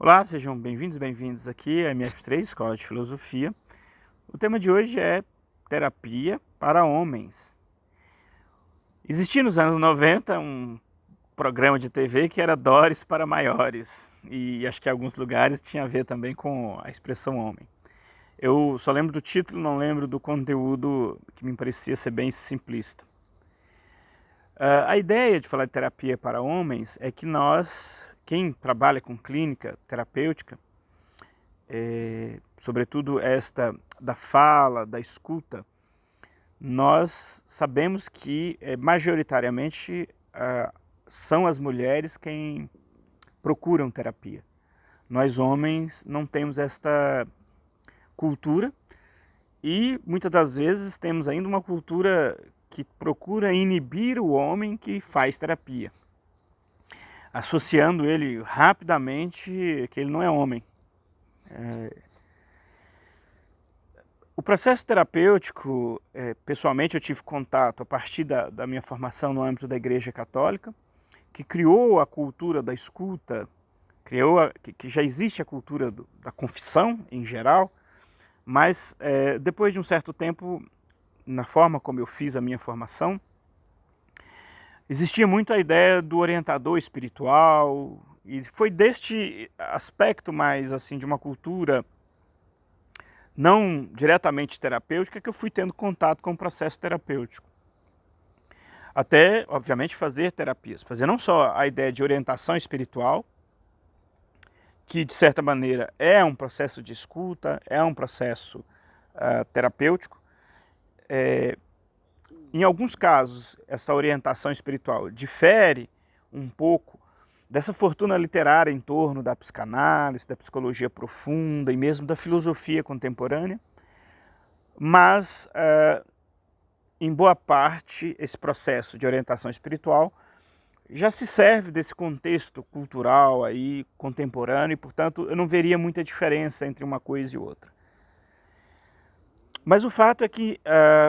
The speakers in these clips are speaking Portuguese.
Olá, sejam bem-vindos, bem-vindos aqui à MF3, Escola de Filosofia. O tema de hoje é terapia para homens. Existia nos anos 90 um programa de TV que era Doris para maiores, e acho que em alguns lugares tinha a ver também com a expressão homem. Eu só lembro do título, não lembro do conteúdo, que me parecia ser bem simplista. A ideia de falar de terapia para homens é que nós, quem trabalha com clínica terapêutica, sobretudo esta da fala, da escuta, nós sabemos que majoritariamente são as mulheres quem procuram terapia. Nós homens não temos esta cultura e muitas das vezes temos ainda uma cultura que procura inibir o homem que faz terapia, associando ele rapidamente que ele não é homem. O processo terapêutico, pessoalmente eu tive contato a partir da minha formação no âmbito da Igreja Católica, que criou a cultura da escuta, que já existe a cultura da confissão em geral, mas depois de um certo tempo, na forma como eu fiz a minha formação, existia muito a ideia do orientador espiritual, e foi deste aspecto mais assim de uma cultura não diretamente terapêutica que eu fui tendo contato com o processo terapêutico. Até, obviamente, fazer terapias. Fazer não só a ideia de orientação espiritual, que de certa maneira é um processo de escuta, é um processo terapêutico. Em alguns casos, essa orientação espiritual difere um pouco dessa fortuna literária em torno da psicanálise, da psicologia profunda e mesmo da filosofia contemporânea, mas em boa parte esse processo de orientação espiritual já se serve desse contexto cultural aí contemporâneo e, portanto, eu não veria muita diferença entre uma coisa e outra. Mas o fato é que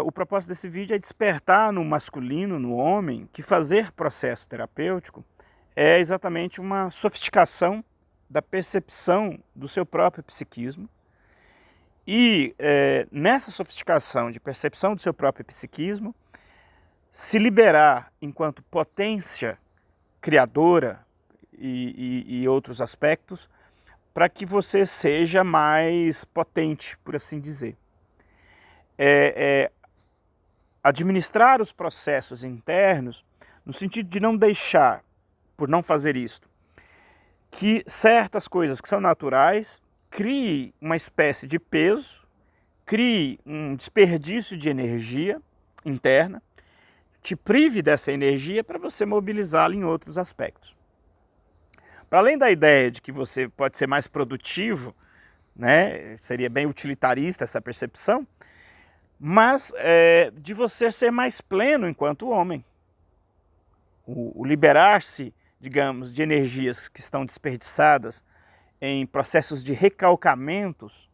o propósito desse vídeo é despertar no masculino, no homem, que fazer processo terapêutico é exatamente uma sofisticação da percepção do seu próprio psiquismo e nessa sofisticação de percepção do seu próprio psiquismo, se liberar enquanto potência criadora e outros aspectos para que você seja mais potente, por assim dizer. Administrar os processos internos no sentido de não deixar, por não fazer isto, que certas coisas que são naturais crie uma espécie de peso, crie um desperdício de energia interna, te prive dessa energia para você mobilizá-la em outros aspectos. Para além da ideia de que você pode ser mais produtivo, né, seria bem utilitarista essa percepção, mas de você ser mais pleno enquanto homem. O liberar-se, digamos, de energias que estão desperdiçadas em processos de recalcamentos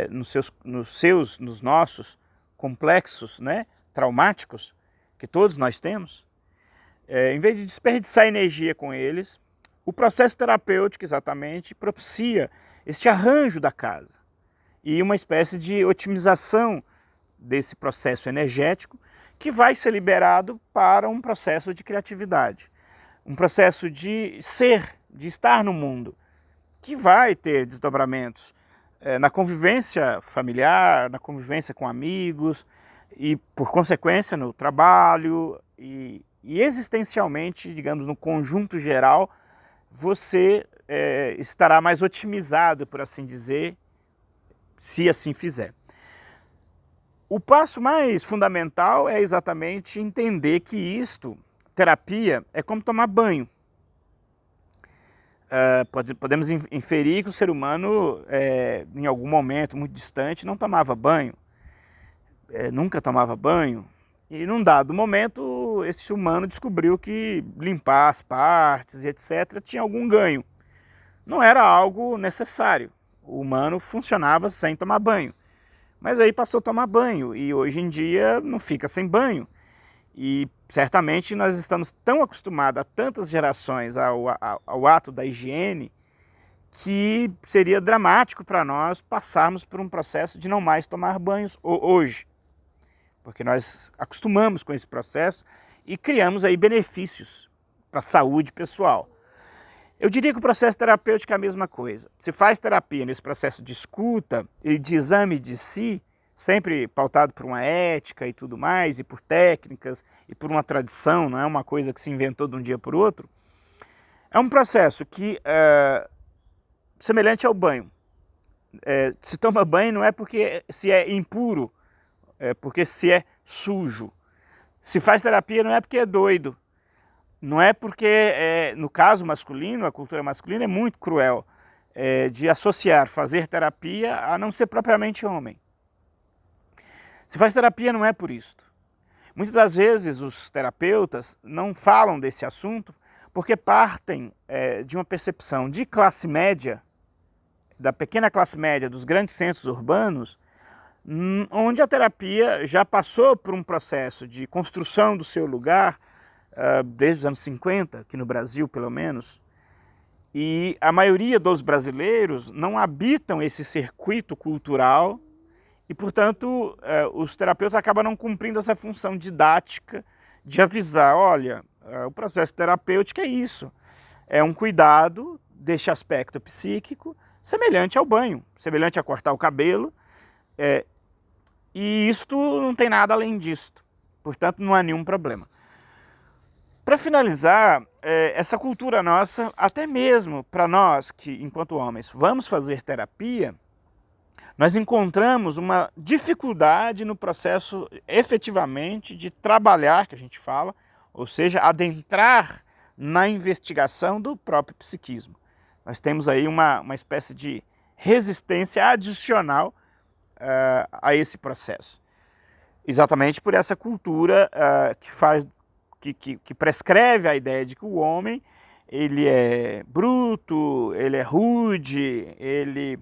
nos nossos complexos, né, traumáticos, que todos nós temos, em vez de desperdiçar energia com eles, o processo terapêutico exatamente propicia esse arranjo da casa e uma espécie de otimização desse processo energético que vai ser liberado para um processo de criatividade, um processo de ser, de estar no mundo, que vai ter desdobramentos na convivência familiar, na convivência com amigos e, por consequência, no trabalho e existencialmente, digamos, no conjunto geral, você estará mais otimizado, por assim dizer, se assim fizer. O passo mais fundamental é exatamente entender que terapia, é como tomar banho. Podemos inferir que o ser humano, em algum momento muito distante, não tomava banho, nunca tomava banho, e num dado momento esse humano descobriu que limpar as partes e etc. tinha algum ganho. Não era algo necessário, o humano funcionava sem tomar banho. Mas aí passou a tomar banho e hoje em dia não fica sem banho. E certamente nós estamos tão acostumados há tantas gerações ao ato da higiene que seria dramático para nós passarmos por um processo de não mais tomar banhos hoje, porque nós acostumamos com esse processo e criamos aí benefícios para a saúde pessoal. Eu diria que o processo terapêutico é a mesma coisa. Se faz terapia nesse processo de escuta e de exame de si, sempre pautado por uma ética e tudo mais, e por técnicas, e por uma tradição, não é uma coisa que se inventou de um dia para o outro, é um processo que semelhante ao banho. Se toma banho não é porque se é impuro, é porque se é sujo. Se faz terapia não é porque é doido. Não é porque, no caso masculino, a cultura masculina é muito cruel de associar fazer terapia a não ser propriamente homem. Se faz terapia não é por isto. Muitas das vezes os terapeutas não falam desse assunto porque partem de uma percepção de classe média, da pequena classe média dos grandes centros urbanos, onde a terapia já passou por um processo de construção do seu lugar desde os anos 50, aqui no Brasil pelo menos, e a maioria dos brasileiros não habitam esse circuito cultural e, portanto, os terapeutas acabam não cumprindo essa função didática de avisar, olha, o processo terapêutico é isso, é um cuidado deste aspecto psíquico semelhante ao banho, semelhante a cortar o cabelo, e isto não tem nada além disto, portanto não há nenhum problema. Para finalizar, essa cultura nossa, até mesmo para nós que, enquanto homens, vamos fazer terapia, nós encontramos uma dificuldade no processo efetivamente de trabalhar, que a gente fala, ou seja, adentrar na investigação do próprio psiquismo. Nós temos aí uma espécie de resistência adicional a esse processo. Exatamente por essa cultura que prescreve a ideia de que o homem ele é bruto, ele é rude, ele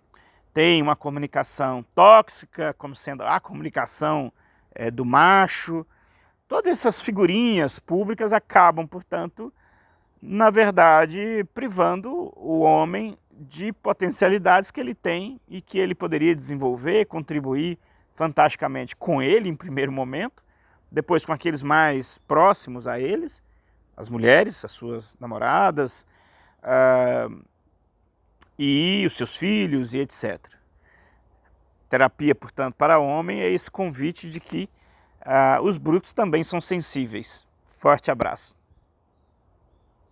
tem uma comunicação tóxica, como sendo a comunicação do macho. Todas essas figurinhas públicas acabam, portanto, na verdade, privando o homem de potencialidades que ele tem e que ele poderia desenvolver, contribuir fantasticamente com ele em primeiro momento, depois com aqueles mais próximos a eles, as mulheres, as suas namoradas, e os seus filhos e etc. Terapia, portanto, para o homem é esse convite de que os brutos também são sensíveis. Forte abraço.